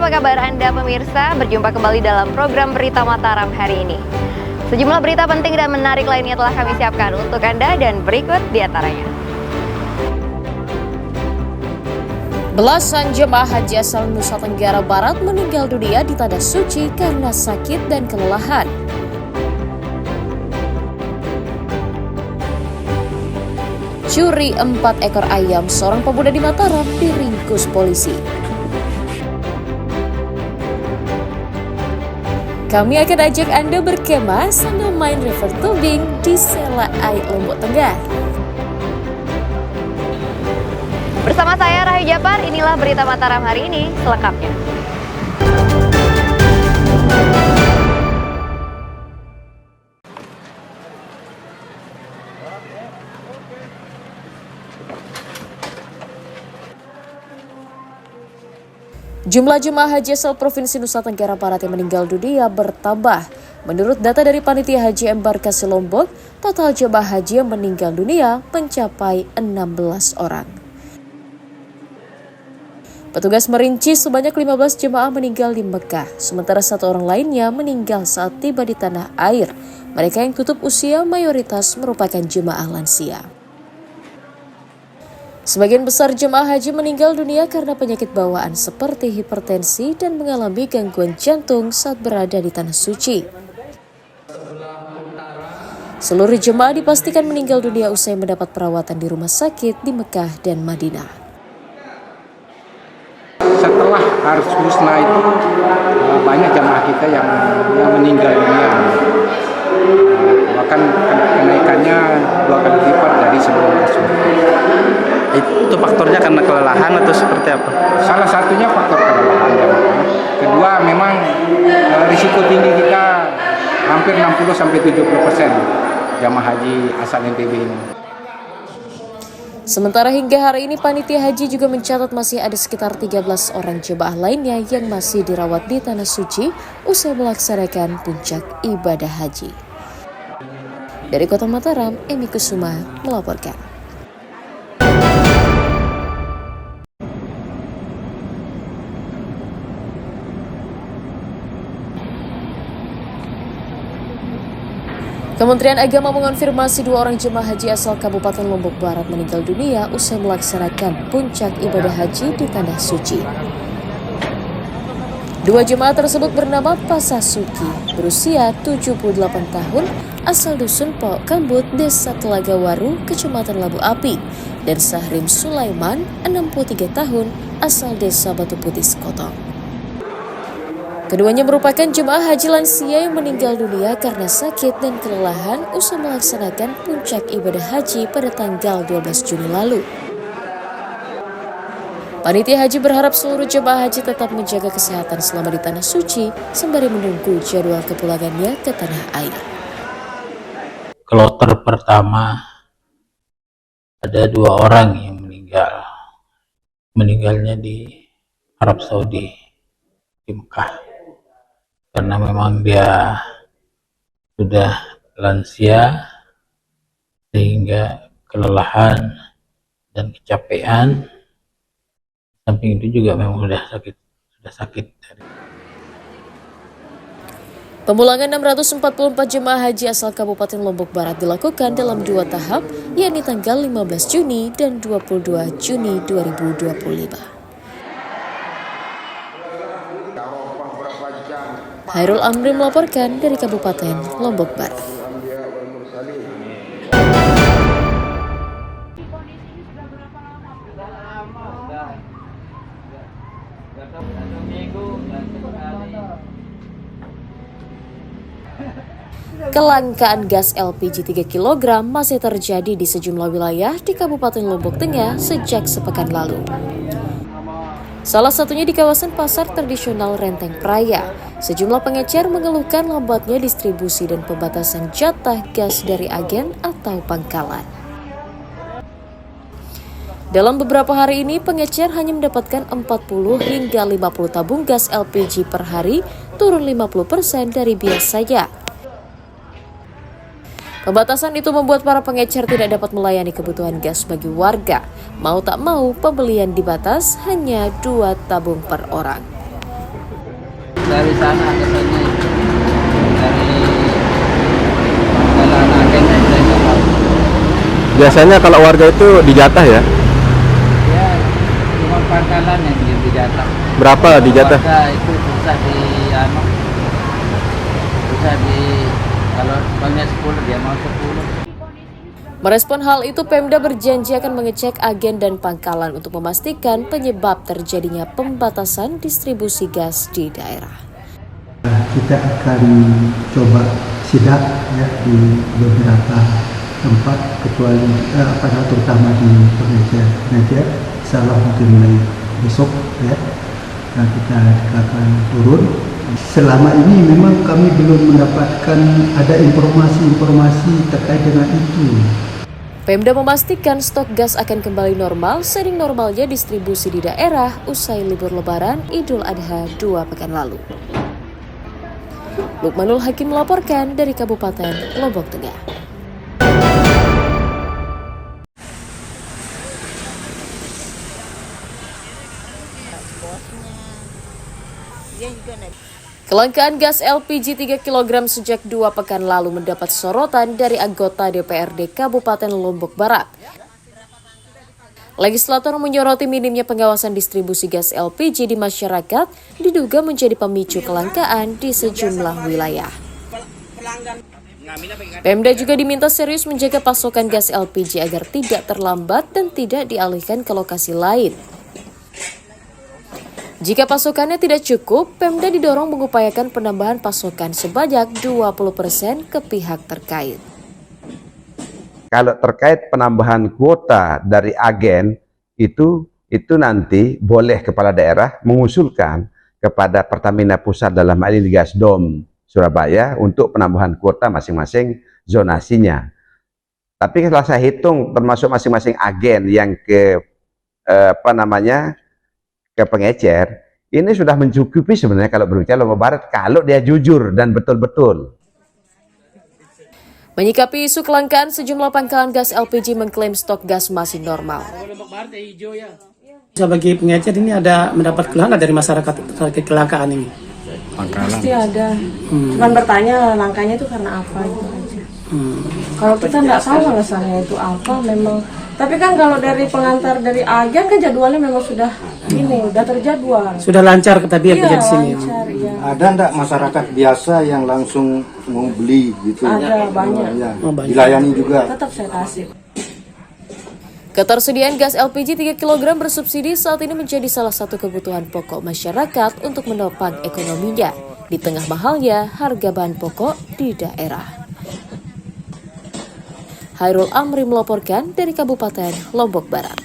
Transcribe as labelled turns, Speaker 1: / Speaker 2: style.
Speaker 1: apa kabar Anda pemirsa? Berjumpa kembali dalam program Berita Mataram hari ini. Sejumlah berita penting dan menarik lainnya telah kami siapkan untuk Anda dan berikut diantaranya.
Speaker 2: Belasan jemaah haji asal Nusa Tenggara Barat meninggal dunia di Tanah Suci karena sakit dan kelelahan. Curi 4 ekor ayam seorang pemuda di Mataram diringkus polisi. Kami akan ajak Anda berkemah sambil main river tubing di Selai, Lombok Tengah.
Speaker 1: Bersama saya Rahayu Japar, inilah Berita Mataram hari ini selengkapnya.
Speaker 2: Jumlah jemaah haji asal Provinsi Nusa Tenggara Barat yang meninggal dunia bertambah. Menurut data dari Panitia Haji Embarkasi Lombok, total jemaah haji yang meninggal dunia mencapai 16 orang. Petugas merinci sebanyak 15 jemaah meninggal di Mekah, sementara 1 orang lainnya meninggal saat tiba di tanah air. Mereka yang tutup usia mayoritas merupakan jemaah lansia. Sebagian besar jemaah haji meninggal dunia karena penyakit bawaan seperti hipertensi dan mengalami gangguan jantung saat berada di Tanah Suci. Seluruh jemaah dipastikan meninggal dunia usai mendapat perawatan di rumah sakit di Mekah dan Madinah.
Speaker 3: Setelah Harus Musna itu banyak jemaah kita yang meninggal dunia. Bahkan kenaikannya 2 kali lipat dari sebelum Harus Musna.
Speaker 4: Itu faktornya karena kelelahan atau seperti apa?
Speaker 3: Salah satunya faktor kelelahan. Kedua, memang risiko tinggi kita hampir 60-70% jamaah haji asal NTB ini.
Speaker 2: Sementara hingga hari ini Panitia Haji juga mencatat masih ada sekitar 13 orang jemaah lainnya yang masih dirawat di Tanah Suci usai melaksanakan puncak ibadah haji. Dari Kota Mataram, Emi Kusuma melaporkan. Kementerian Agama mengonfirmasi 2 orang jemaah haji asal Kabupaten Lombok Barat meninggal dunia usai melaksanakan puncak ibadah haji di Tanah Suci. 2 jemaah tersebut bernama Pasah Suki, berusia 78 tahun, asal Dusun Pok Kambut, Desa Telaga Waru, Kecamatan Labu Api, dan Sahrim Sulaiman, 63 tahun, asal Desa Batu Putih, Sekotong. Keduanya merupakan jemaah haji lansia yang meninggal dunia karena sakit dan kelelahan usai melaksanakan puncak ibadah haji pada tanggal 12 Juni lalu. Panitia haji berharap seluruh jemaah haji tetap menjaga kesehatan selama di Tanah Suci sembari menunggu jadwal kepulangannya ke tanah air.
Speaker 5: Kloter pertama ada 2 orang yang meninggalnya di Arab Saudi, di Mekah. Karena memang dia sudah lansia sehingga kelelahan dan kecapean. Samping itu juga memang sudah sakit.
Speaker 2: Pemulangan 644 jemaah haji asal Kabupaten Lombok Barat dilakukan dalam 2 tahap, yakni tanggal 15 Juni dan 22 Juni 2025. Hairul Amri melaporkan dari Kabupaten Lombok Barat. Kelangkaan gas LPG 3 kg masih terjadi di sejumlah wilayah di Kabupaten Lombok Tengah sejak sepekan lalu. Salah satunya di kawasan pasar tradisional Renteng Praya. Sejumlah pengecer mengeluhkan lambatnya distribusi dan pembatasan jatah gas dari agen atau pangkalan. Dalam beberapa hari ini, pengecer hanya mendapatkan 40 hingga 50 tabung gas LPG per hari, turun 50% dari biasanya. Pembatasan itu membuat para pengecer tidak dapat melayani kebutuhan gas bagi warga. Mau tak mau, pembelian dibatas hanya 2 tabung per orang.
Speaker 5: dari sana ke sini, dari jalan agennya saya nggak tahu.
Speaker 6: Biasanya kalau warga itu dijatah ya?
Speaker 5: Ya, cuma pangkalan yang dijatah.
Speaker 6: Berapa dijatah?
Speaker 5: Warga itu susah kalau banyak 10 dia mau 10.
Speaker 2: Merespon hal itu, Pemda berjanji akan mengecek agen dan pangkalan untuk memastikan penyebab terjadinya pembatasan distribusi gas di daerah.
Speaker 7: Kita akan coba sidak ya di beberapa tempat, kecuali terutama di pengecer, insyaallah mungkin mulai besok ya. Nah, kita akan turun. Selama ini memang kami belum mendapatkan ada informasi terkait dengan itu.
Speaker 2: Pemda memastikan stok gas akan kembali normal seiring normalnya distribusi di daerah usai libur Lebaran Idul Adha 2 pekan lalu. Lukmanul Hakim melaporkan dari Kabupaten Lombok Tengah. Kelangkaan gas LPG 3 kg sejak 2 pekan lalu mendapat sorotan dari anggota DPRD Kabupaten Lombok Barat. Legislator menyoroti minimnya pengawasan distribusi gas LPG di masyarakat diduga menjadi pemicu kelangkaan di sejumlah wilayah. Pemda juga diminta serius menjaga pasokan gas LPG agar tidak terlambat dan tidak dialihkan ke lokasi lain. Jika pasokannya tidak cukup, Pemda didorong mengupayakan penambahan pasokan sebanyak 20% ke pihak terkait.
Speaker 8: Kalau terkait penambahan kuota dari agen, itu nanti boleh kepala daerah mengusulkan kepada Pertamina Pusat dalam hal ini Gasdom Surabaya untuk penambahan kuota masing-masing zonasinya. Tapi setelah saya hitung termasuk masing-masing agen yang ke pengecer, ini sudah mencukupi sebenarnya kalau berbicara Lombok Barat, kalau dia jujur dan betul-betul.
Speaker 2: Menyikapi isu kelangkaan, sejumlah pangkalan gas LPG mengklaim stok gas masih normal.
Speaker 9: Bagi pengecer ini ada mendapat keluhan dari masyarakat terkait kelangkaan ini?
Speaker 10: Pasti ada. Cuman bertanya langkahnya itu karena apa gitu aja. Kalau kita nggak tahu alasannya itu apa memang. Tapi kan kalau dari pengantar dari agen kan jadwalnya memang sudah terjadwal.
Speaker 9: Sudah lancar kata dia kerja di sini.
Speaker 10: Lancar, iya.
Speaker 11: Ada enggak masyarakat biasa yang langsung mau beli gitu?
Speaker 10: Ada banyak.
Speaker 11: Dilayani juga.
Speaker 10: Tetap saya kasih.
Speaker 2: Ketersediaan gas LPG 3 kg bersubsidi saat ini menjadi salah satu kebutuhan pokok masyarakat untuk menopang ekonominya di tengah mahalnya harga bahan pokok di daerah. Hairul Amri melaporkan dari Kabupaten Lombok Barat.